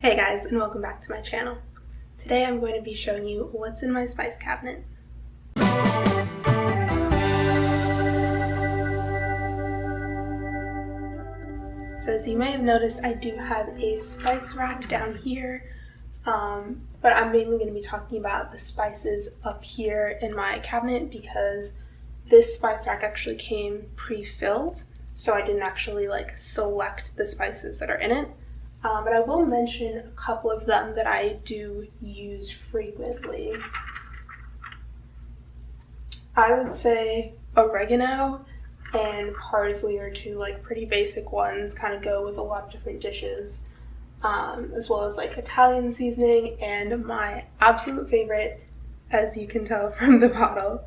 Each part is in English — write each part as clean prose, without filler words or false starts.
Hey guys, and welcome back to my channel. Today I'm going to be showing you what's in my spice cabinet. So as you may have noticed, I do have a spice rack down here, but I'm mainly going to be talking about the spices up here in my cabinet because this spice rack actually came pre-filled, so I didn't actually select the spices that are in it. But I will mention a couple of them that I do use frequently. I would say oregano and parsley are two pretty basic ones, kind of go with a lot of different dishes, as well as Italian seasoning, and my absolute favorite, as you can tell from the bottle,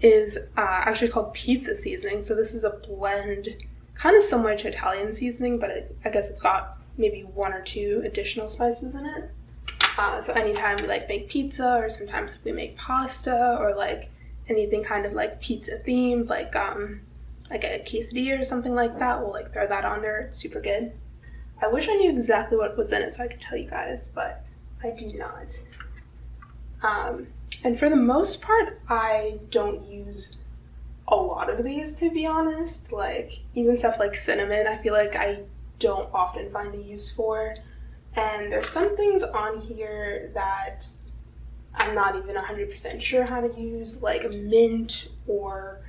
is actually called pizza seasoning. So this is a blend kind of similar to Italian seasoning, but I guess it's got maybe one or two additional spices in it. So anytime we make pizza, or sometimes if we make pasta, or anything kind of pizza themed, like a quesadilla or something like that, we'll throw that on there. It's super good. I wish I knew exactly what was in it so I could tell you guys, but I do not. And for the most part, I don't use a lot of these, to be honest. Even stuff like cinnamon, I feel like I don't often find a use for, and there's some things on here that I'm not even 100% sure how to use, like mint, or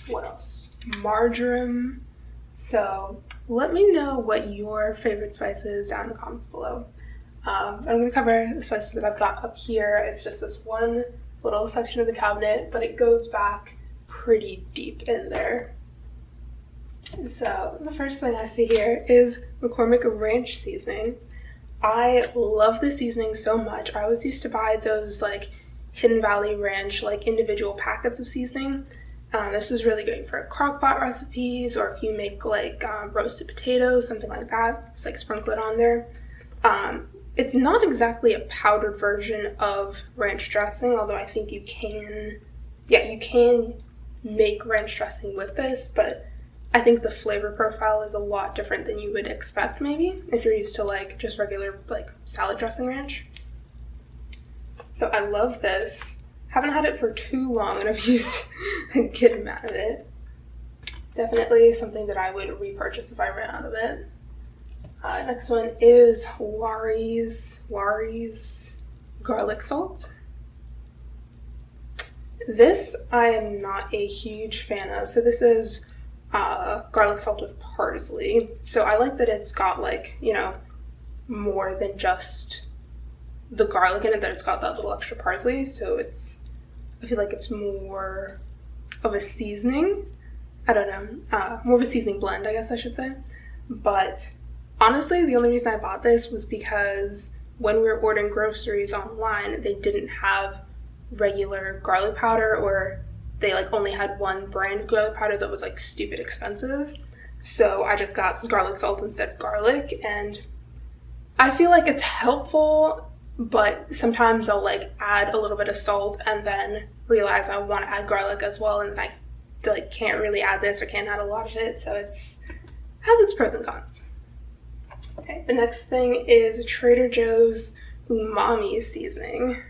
what else, marjoram. So let me know what your favorite spice is down in the comments below. I'm going to cover the spices that I've got up here. It's just this one little section of the cabinet, but it goes back pretty deep in there. So the first thing I see here is McCormick ranch seasoning. I love this seasoning so much. I always used to buy those Hidden Valley Ranch individual packets of seasoning. This is really great for crock pot recipes, or if you make roasted potatoes, something like that. Just sprinkle it on there. It's not exactly a powdered version of ranch dressing, although I think you can make ranch dressing with this, but I think the flavor profile is a lot different than you would expect, maybe, if you're used to just regular salad dressing ranch. So I love this. Haven't had it for too long, and I've used a good amount of it. Definitely something that I would repurchase if I ran out of it. Next one is Lauries garlic salt. This I am not a huge fan of. So this is garlic salt with parsley. So I like that it's got more than just the garlic in it, that it's got that little extra parsley. So I feel like it's more of a seasoning. I don't know, more of a seasoning blend, I guess I should say. But honestly, the only reason I bought this was because when we were ordering groceries online, they didn't have regular garlic powder, or they only had one brand of garlic powder that was stupid expensive. So I just got garlic salt instead of garlic, and I feel like it's helpful, but sometimes I'll add a little bit of salt and then realize I want to add garlic as well, and then I can't really add this, or can't add a lot of it. So it has its pros and cons. Okay, the next thing is Trader Joe's Umami seasoning.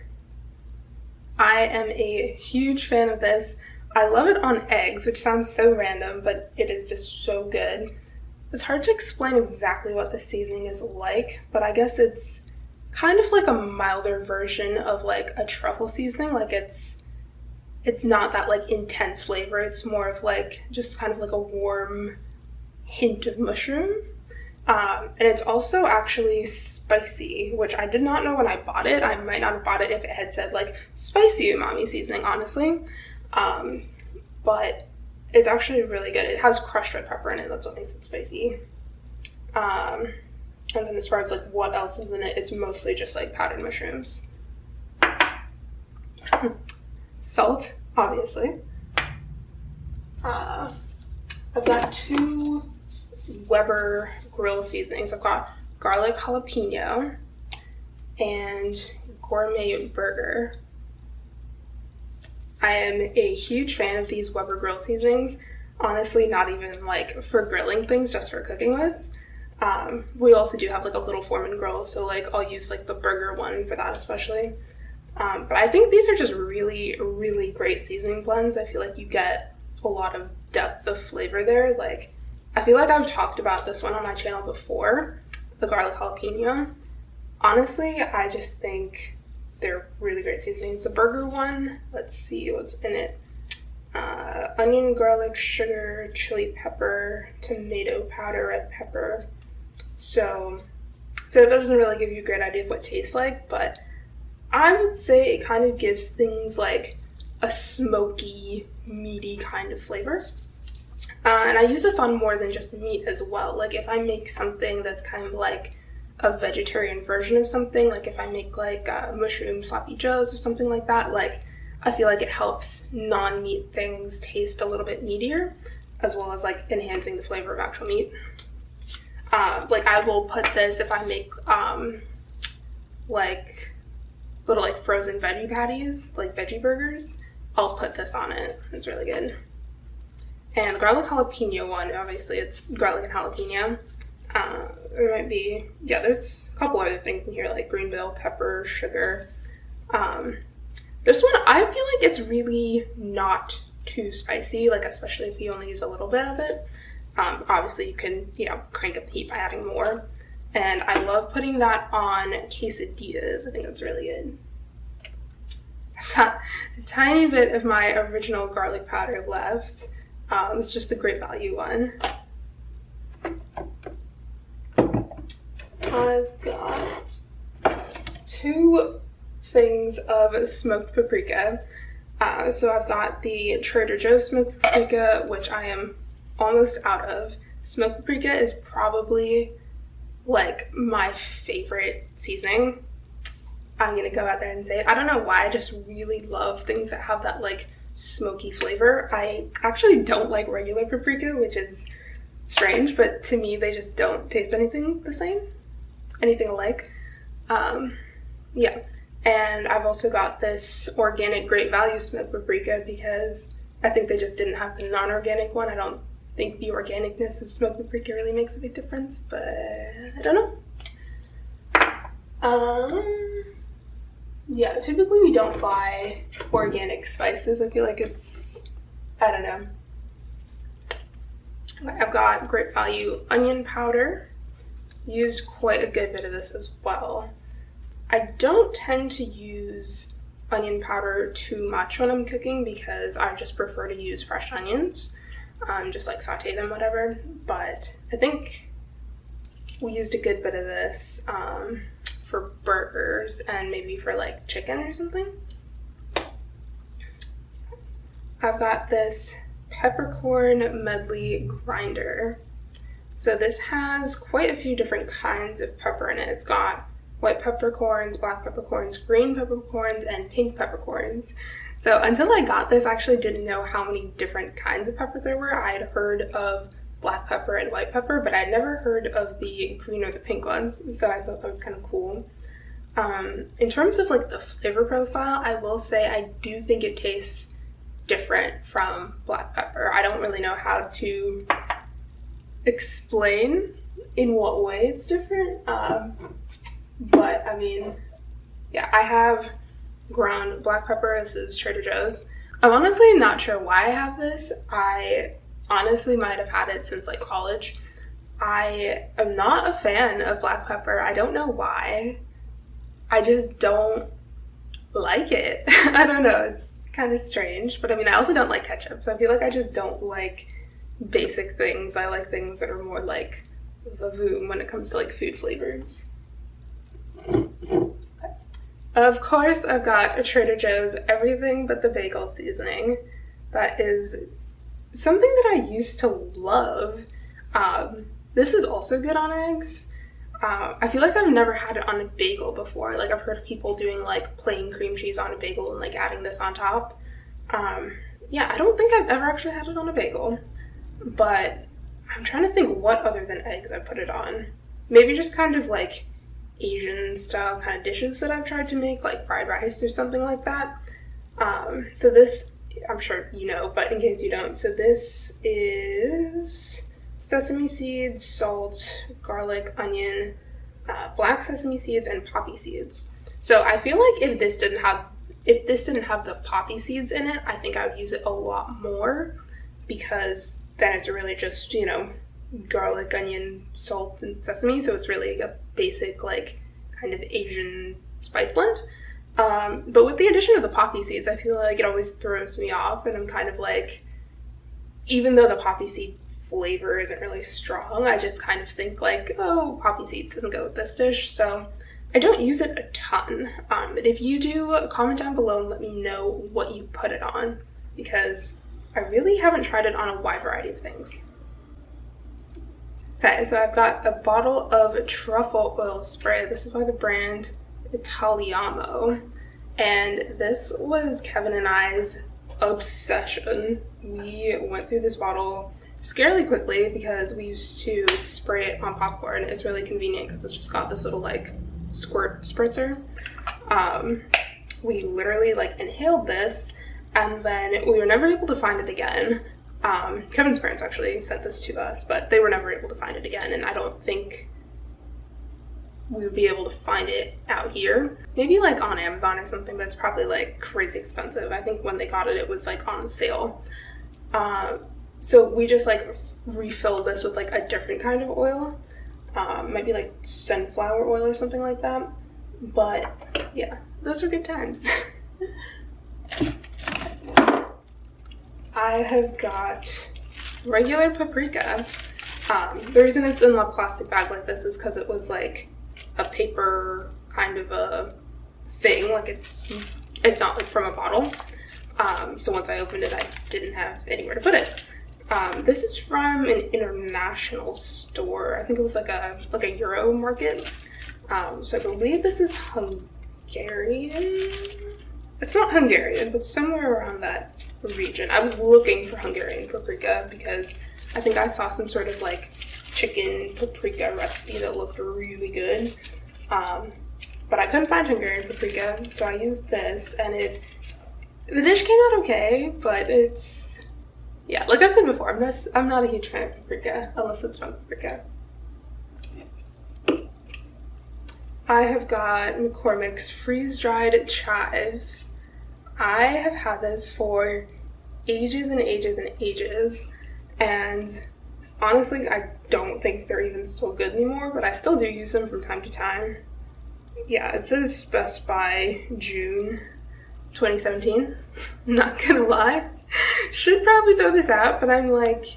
I am a huge fan of this. I love it on eggs, which sounds so random, but it is just so good. It's hard to explain exactly what the seasoning is like, but I guess it's kind of a milder version of a truffle seasoning. It's not that intense flavor. It's more of just kind of a warm hint of mushroom. And it's also actually spicy, which I did not know when I bought it. I might not have bought it if it had said spicy umami seasoning, honestly. But it's actually really good. It has crushed red pepper in it. That's what makes it spicy. And then as far as what else is in it, it's mostly just powdered mushrooms. Salt, obviously. I've got two Weber grill seasonings. I've got garlic jalapeno and gourmet burger. I am a huge fan of these Weber grill seasonings. Honestly, not even for grilling things, just for cooking with. We also do have like a little Foreman grill, so like I'll use like the burger one for that especially. But I think these are just really, really great seasoning blends. I feel like you get a lot of depth of flavor there. Like, I feel like I've talked about this one on my channel before, the garlic jalapeno. Honestly, I just think they're really great seasonings. The burger one, let's see what's in it. Onion, garlic, sugar, chili pepper, tomato powder, red pepper. So that doesn't really give you a great idea of what it tastes like, but I would say it kind of gives things like a smoky, meaty kind of flavor. And I use this on more than just meat as well. Like if I make something that's kind of like a vegetarian version of something, like if I make like mushroom sloppy joes or something like that, like I feel like it helps non-meat things taste a little bit meatier, as well as like enhancing the flavor of actual meat. Like I will put this if I make like little like frozen veggie patties, like veggie burgers, I'll put this on it. It's really good. And the garlic jalapeno one, obviously it's garlic and jalapeno. There might be, yeah, there's a couple other things in here like green bell pepper, sugar. This one, I feel like it's really not too spicy, like especially if you only use a little bit of it. Obviously you can, you know, crank up the heat by adding more. And I love putting that on quesadillas. I think that's really good. I've got a tiny bit of my original garlic powder left. It's just a great value one. I've got 2 things of smoked paprika. So I've got the Trader Joe's smoked paprika, which I am almost out of. Smoked paprika is probably like my favorite seasoning. I'm gonna go out there and say it. I don't know why, I just really love things that have that like smoky flavor. I actually don't like regular paprika, which is strange, but to me they just don't taste anything the same, anything alike. Yeah, and I've also got this organic Great Value smoked paprika because I think they just didn't have the non-organic one. I don't think the organicness of smoked paprika really makes a big difference, but I don't know. Yeah, typically we don't buy organic spices. I feel like it's, I don't know. I've got Great Value onion powder. Used quite a good bit of this as well. I don't tend to use onion powder too much when I'm cooking because I just prefer to use fresh onions. Just like saute them, whatever. But I think we used a good bit of this for burgers and maybe for like chicken or something. I've got this peppercorn medley grinder. So this has quite a few different kinds of pepper in it. It's got white peppercorns, black peppercorns, green peppercorns, and pink peppercorns. So until I got this, I actually didn't know how many different kinds of pepper there were. I had heard of black pepper and white pepper, but I'd never heard of the green or the pink ones, so I thought that was kind of cool. In terms of like the flavor profile, I will say I do think it tastes different from black pepper. I don't really know how to explain in what way it's different, but I mean, yeah, I have ground black pepper. This is Trader Joe's. I'm honestly not sure why I have this. I honestly might have had it since like college. I am not a fan of black pepper. I don't know why. I just don't like it. I don't know, it's kind of strange, but I mean I also don't like ketchup, so I feel like I just don't like basic things. I like things that are more like vavoom when it comes to like food flavors. Of course, I've got a Trader Joe's everything but the bagel seasoning. That is something that I used to love. This is also good on eggs. I feel like I've never had it on a bagel before. Like I've heard of people doing like plain cream cheese on a bagel and like adding this on top. Yeah, I don't think I've ever actually had it on a bagel, but I'm trying to think what other than eggs I put it on. Maybe just kind of like Asian style kind of dishes that I've tried to make, like fried rice or something like that. So this, I'm sure you know, but in case you don't, so this is sesame seeds, salt, garlic, onion, black sesame seeds, and poppy seeds. So I feel like if this didn't have the poppy seeds in it, I think I would use it a lot more, because then it's really just, you know, garlic, onion, salt, and sesame. So it's really a basic, like, kind of Asian spice blend. But with the addition of the poppy seeds, I feel like it always throws me off, and I'm kind of like, even though the poppy seed flavor isn't really strong, I just kind of think like, oh, poppy seeds doesn't go with this dish, so I don't use it a ton. But if you do, comment down below and let me know what you put it on, because I really haven't tried it on a wide variety of things. Okay, so I've got a bottle of truffle oil spray. This is by the brand Italiano, and this was Kevin and I's obsession. We went through this bottle scarily quickly because we used to spray it on popcorn. It's really convenient because it's just got this little like squirt spritzer. We literally like inhaled this, and then we were never able to find it again. Kevin's parents actually sent this to us, but they were never able to find it again, and I don't think we would be able to find it out here. Maybe like on Amazon or something, but it's probably like crazy expensive. I think when they got it, it was like on sale. So we just like refilled this with like a different kind of oil, maybe like sunflower oil or something like that. But yeah, those were good times. I have got regular paprika. The reason it's in a plastic bag like this is because it was like a paper kind of a thing, like it's not like from a bottle. So once I opened it, I didn't have anywhere to put it. This is from an international store. I think it was like a Euro market. So I believe this is Hungarian. It's not Hungarian, but somewhere around that region. I was looking for Hungarian paprika because I think I saw some sort of like chicken paprika recipe that looked really good. But I couldn't find Hungarian paprika, so I used this, and the dish came out okay, but it's, yeah, like I've said before, I'm not a huge fan of paprika unless it's smoked paprika. I have got McCormick's freeze-dried chives. I have had this for ages and ages and ages, and honestly, I don't think they're even still good anymore, but I still do use them from time to time. Yeah, it says Best By June 2017. Not gonna lie. Should probably throw this out, but I'm like,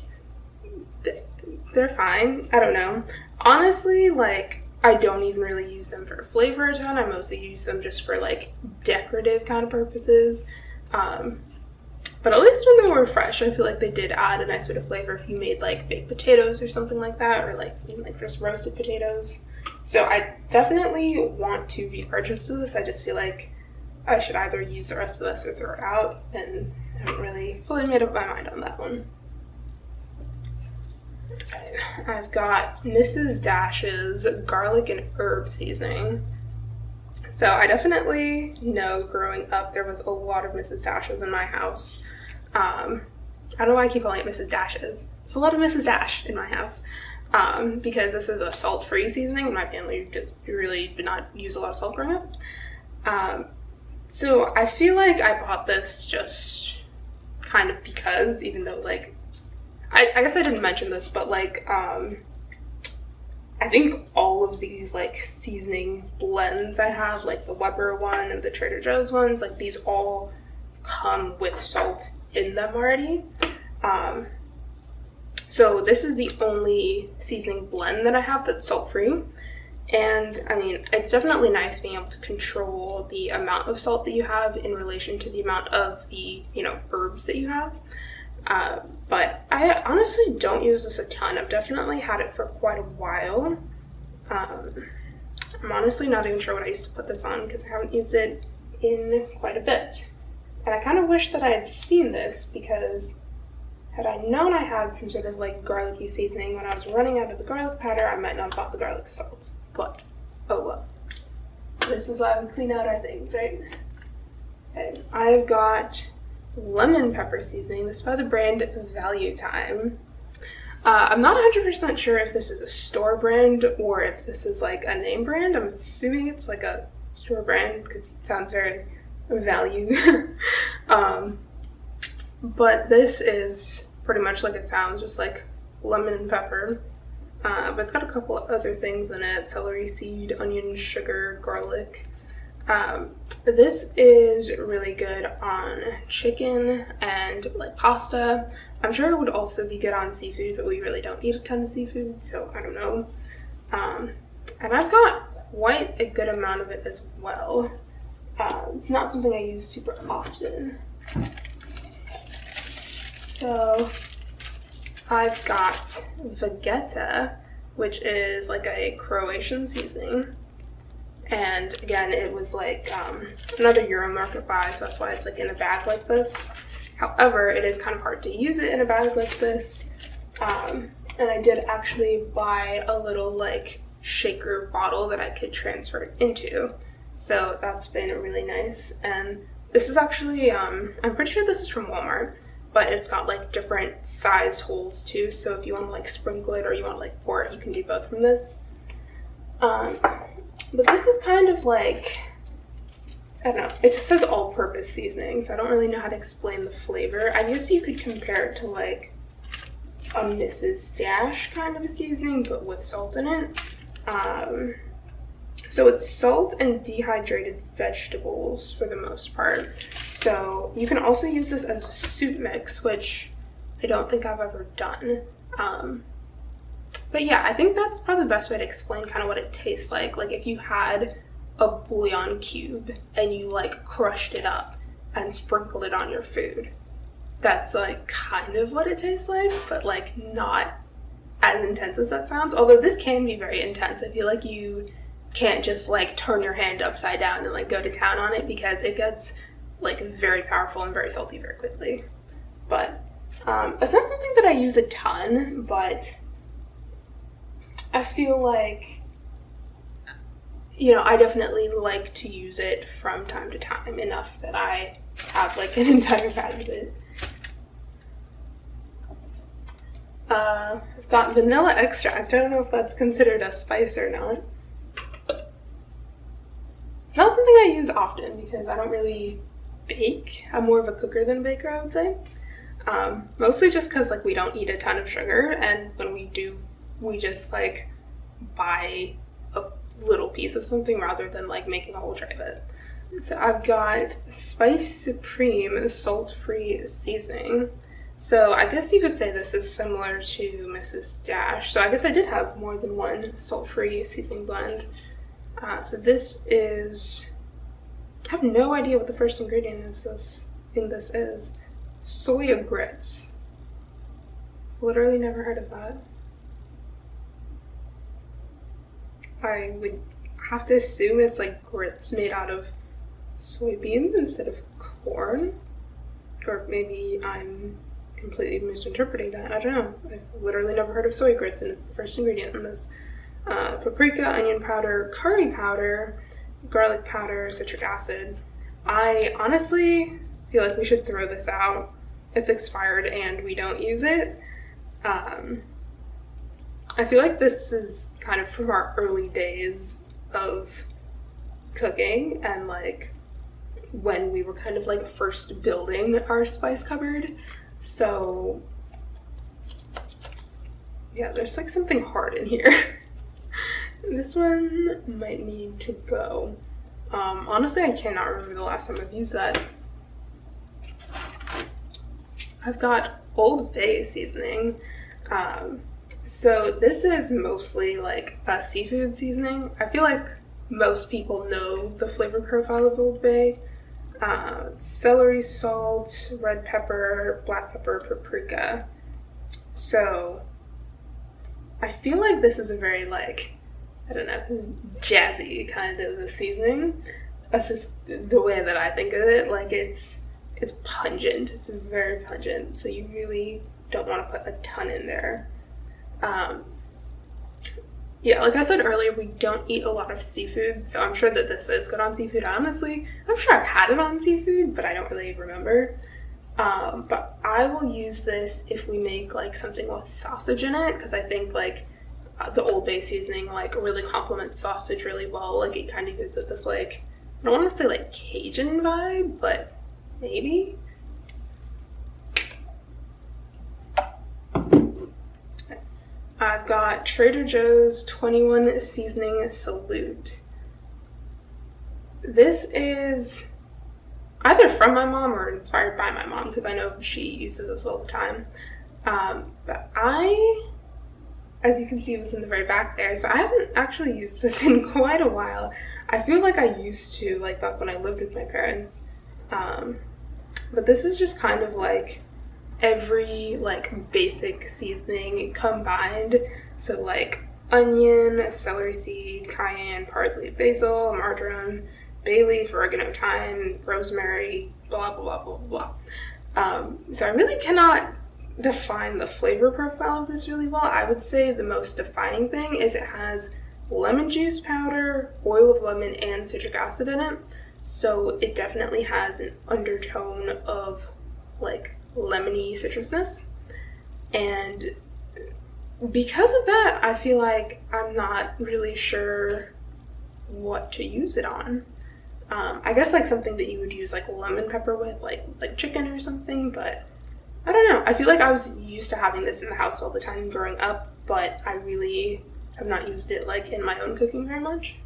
they're fine. I don't know. Honestly, like, I don't even really use them for flavor a ton. I mostly use them just for like decorative kind of purposes. But at least when they were fresh, I feel like they did add a nice bit of flavor if you made like baked potatoes or something like that, or like even like just roasted potatoes. So I definitely want to repurchase this. I just feel like I should either use the rest of this or throw it out, and I haven't really fully made up my mind on that one. Okay, I've got Mrs. Dash's garlic and herb seasoning. So I definitely know growing up there was a lot of Mrs. Dash's in my house. I don't know why I keep calling it Mrs. Dash's. It's a lot of Mrs. Dash in my house, because this is a salt-free seasoning, and my family just really did not use a lot of salt growing up. So I feel like I bought this just kind of because, even though like, I guess I didn't mention this, but like, I think all of these like seasoning blends I have, like the Weber one and the Trader Joe's ones, like these all come with salt in them already. So this is the only seasoning blend that I have that's salt-free. And I mean, it's definitely nice being able to control the amount of salt that you have in relation to the amount of the, you know, herbs that you have. But I honestly don't use this a ton. I've definitely had it for quite a while. I'm honestly not even sure what I used to put this on because I haven't used it in quite a bit. And I kind of wish that I had seen this, because had I known I had some sort of like garlicky seasoning when I was running out of the garlic powder, I might not have bought the garlic salt. But, oh well. This is why we clean out our things, right? Okay, I've got lemon pepper seasoning. This is by the brand Value Time. I'm not 100% sure if this is a store brand or if this is like a name brand. I'm assuming it's like a store brand because it sounds very value. But this is pretty much like it sounds, just like lemon and pepper. But it's got a couple of other things in it: celery seed, onion, sugar, garlic. This is really good on chicken and like pasta. I'm sure it would also be good on seafood, but we really don't eat a ton of seafood, so I don't know. And I've got quite a good amount of it as well. It's not something I use super often. So I've got Vegeta, which is like a Croatian seasoning. And again, it was like another Euro market buy, so that's why it's like in a bag like this. However, it is kind of hard to use it in a bag like this. And I did actually buy a little like shaker bottle that I could transfer it into. So that's been really nice. And this is actually, I'm pretty sure this is from Walmart, but it's got like different sized holes too. So if you want to like sprinkle it or you want to like pour it, you can do both from this. But this is kind of like, I don't know, it just says all-purpose seasoning, so I don't really know how to explain the flavor. I guess you could compare it to like a Mrs. Dash kind of a seasoning, but with salt in it. So it's salt and dehydrated vegetables for the most part. So you can also use this as a soup mix, which I don't think I've ever done. But yeah, I think that's probably the best way to explain kind of what it tastes like. Like if you had a bouillon cube and you like crushed it up and sprinkled it on your food. That's like kind of what it tastes like, but like not as intense as that sounds. Although this can be very intense. I feel like you can't just like turn your hand upside down and like go to town on it because it gets like very powerful and very salty very quickly. But it's not something that I use a ton, but I feel like, you know, I definitely like to use it from time to time, enough that I have like an entire bag of it. I've got vanilla extract. I don't know if that's considered a spice or not. It's not something I use often because I don't really bake. I'm more of a cooker than a baker, I would say. Mostly just because like we don't eat a ton of sugar, and when we do, we just like buy a little piece of something rather than like making a whole tray of it. So I've got Spice Supreme salt-free seasoning. So I guess you could say this is similar to Mrs. Dash. So I guess I did have more than one salt-free seasoning blend. So this is, I have no idea what the first ingredient in this is. Soya grits. Literally never heard of that. I would have to assume it's like grits made out of soybeans instead of corn. Or maybe I'm completely misinterpreting that. I don't know. I've literally never heard of soy grits, and it's the first ingredient in this. Paprika, onion powder, curry powder, garlic powder, citric acid. I honestly feel like we should throw this out. It's expired and we don't use it. I feel like this is kind of from our early days of cooking and like when we were kind of like first building our spice cupboard. So yeah, there's like something hard in here. This one might need to go. Honestly, I cannot remember the last time I've used that. I've got Old Bay seasoning. So this is mostly like a seafood seasoning. I feel like most people know the flavor profile of Old Bay. Celery salt, red pepper, black pepper, paprika. So I feel like this is a very like, I don't know, jazzy kind of a seasoning. That's just the way that I think of it. Like it's pungent. It's very pungent. So you really don't want to put a ton in there. Yeah, like I said earlier, we don't eat a lot of seafood, so I'm sure that this is good on seafood. Honestly, I'm sure I've had it on seafood, but I don't really remember. But I will use this if we make like something with sausage in it, because I think like the Old Bay seasoning like really complements sausage really well. Like it kind of gives it this like, I don't want to say like Cajun vibe, but maybe. I've got Trader Joe's 21 Seasoning Salute. This is either from my mom or inspired by my mom, because I know she uses this all the time. But as you can see, this in the very back there, so I haven't actually used this in quite a while. I feel like I used to, like back when I lived with my parents. But this is just kind of like every like basic seasoning combined. So like onion, celery seed, cayenne, parsley, basil, marjoram, bay leaf, oregano, thyme, rosemary, blah blah blah blah blah. So I really cannot define the flavor profile of this really well. I would say the most defining thing is it has lemon juice powder, oil of lemon, and citric acid in it. So it definitely has an undertone of like lemony citrusness, and because of that I feel like I'm not really sure what to use it on. I guess like something that you would use like lemon pepper with, like chicken or something, but I don't know. I feel like I was used to having this in the house all the time growing up, but I really have not used it like in my own cooking very much.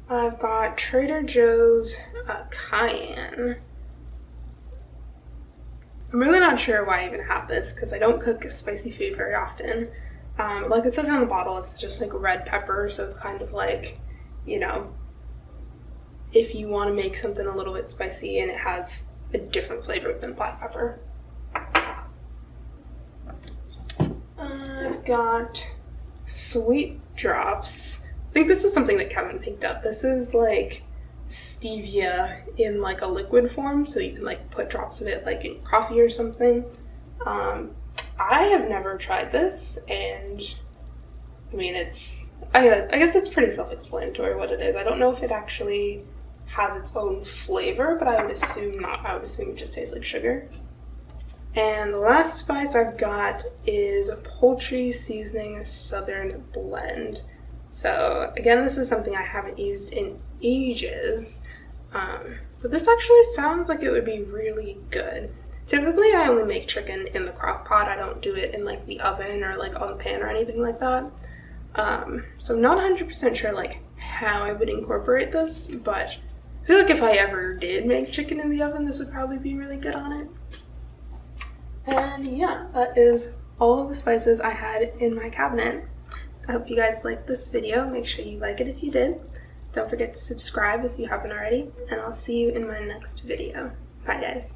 I've got Trader Joe's Cayenne. I'm really not sure why I even have this, because I don't cook spicy food very often. Like it says on the bottle, it's just like red pepper, so it's kind of like, you know, if you want to make something a little bit spicy and it has a different flavor than black pepper. I've got Sweet Drops. I think this was something that Kevin picked up. This is like stevia in like a liquid form, so you can like put drops of it like in coffee or something. I have never tried this, and I mean I guess it's pretty self-explanatory what it is. I don't know if it actually has its own flavor, but I would assume not. I would assume it just tastes like sugar. And the last spice I've got is a poultry seasoning southern blend. So again, this is something I haven't used in ages, but this actually sounds like it would be really good. Typically I only make chicken in the crock pot. I don't do it in like the oven or like on the pan or anything like that. So I'm not 100% sure like how I would incorporate this, but I feel like if I ever did make chicken in the oven, this would probably be really good on it. And yeah, that is all of the spices I had in my cabinet. I hope you guys liked this video. Make sure you like it if you did. Don't forget to subscribe if you haven't already, and I'll see you in my next video. Bye guys.